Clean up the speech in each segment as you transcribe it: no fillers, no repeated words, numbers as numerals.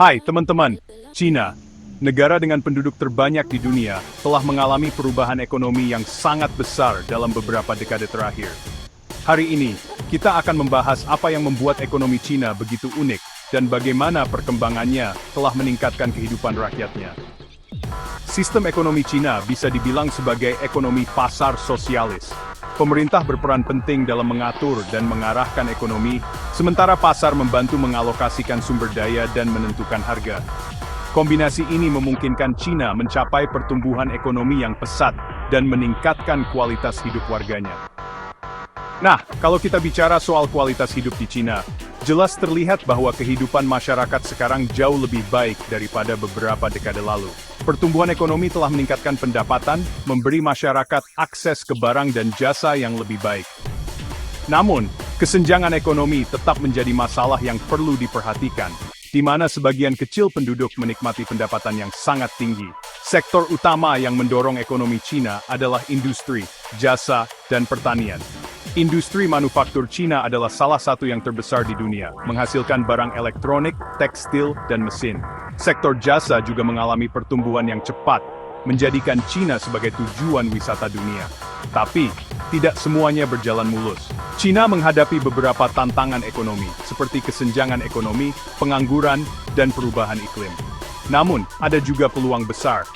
Hai teman-teman, Cina, negara dengan penduduk terbanyak di dunia, telah mengalami perubahan ekonomi yang sangat besar dalam beberapa dekade terakhir. Hari ini, kita akan membahas apa yang membuat ekonomi Cina begitu unik, dan bagaimana perkembangannya telah meningkatkan kehidupan rakyatnya. Sistem ekonomi Cina bisa dibilang sebagai ekonomi pasar sosialis. Pemerintah berperan penting dalam mengatur dan mengarahkan ekonomi, sementara pasar membantu mengalokasikan sumber daya dan menentukan harga. Kombinasi ini memungkinkan Cina mencapai pertumbuhan ekonomi yang pesat dan meningkatkan kualitas hidup warganya. Nah, kalau kita bicara soal kualitas hidup di Cina, jelas terlihat bahwa kehidupan masyarakat sekarang jauh lebih baik daripada beberapa dekade lalu. Pertumbuhan ekonomi telah meningkatkan pendapatan, memberi masyarakat akses ke barang dan jasa yang lebih baik. Namun, kesenjangan ekonomi tetap menjadi masalah yang perlu diperhatikan, di mana sebagian kecil penduduk menikmati pendapatan yang sangat tinggi. Sektor utama yang mendorong ekonomi Cina adalah industri, jasa, dan pertanian. Industri manufaktur Cina adalah salah satu yang terbesar di dunia, menghasilkan barang elektronik, tekstil, dan mesin. Sektor jasa juga mengalami pertumbuhan yang cepat, menjadikan Cina sebagai tujuan wisata dunia. Tapi, tidak semuanya berjalan mulus. Cina menghadapi beberapa tantangan ekonomi, seperti kesenjangan ekonomi, pengangguran, dan perubahan iklim. Namun, ada juga peluang besar.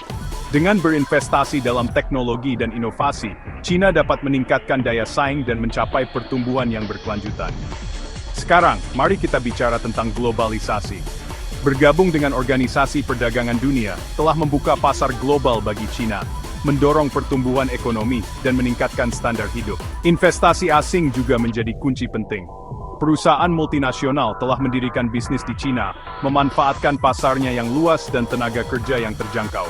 Dengan berinvestasi dalam teknologi dan inovasi, Cina dapat meningkatkan daya saing dan mencapai pertumbuhan yang berkelanjutan. Sekarang, mari kita bicara tentang globalisasi. Bergabung dengan Organisasi Perdagangan Dunia telah membuka pasar global bagi Cina, mendorong pertumbuhan ekonomi dan meningkatkan standar hidup. Investasi asing juga menjadi kunci penting. Perusahaan multinasional telah mendirikan bisnis di Cina, memanfaatkan pasarnya yang luas dan tenaga kerja yang terjangkau.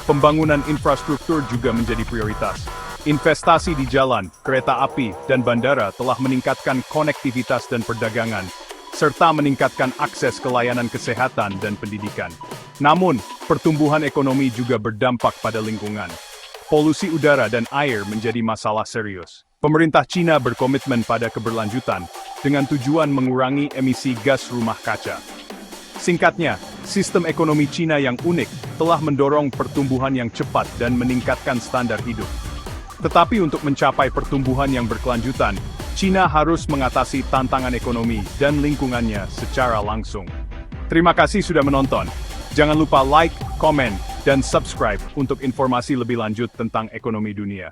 Pembangunan infrastruktur juga menjadi prioritas. Investasi di jalan, kereta api, dan bandara telah meningkatkan konektivitas dan perdagangan, serta meningkatkan akses ke layanan kesehatan dan pendidikan. Namun, pertumbuhan ekonomi juga berdampak pada lingkungan. Polusi udara dan air menjadi masalah serius. Pemerintah Cina berkomitmen pada keberlanjutan, dengan tujuan mengurangi emisi gas rumah kaca. Singkatnya, sistem ekonomi Cina yang unik telah mendorong pertumbuhan yang cepat dan meningkatkan standar hidup. Tetapi untuk mencapai pertumbuhan yang berkelanjutan, Cina harus mengatasi tantangan ekonomi dan lingkungannya secara langsung. Terima kasih sudah menonton. Jangan lupa like, komen, dan subscribe untuk informasi lebih lanjut tentang ekonomi dunia.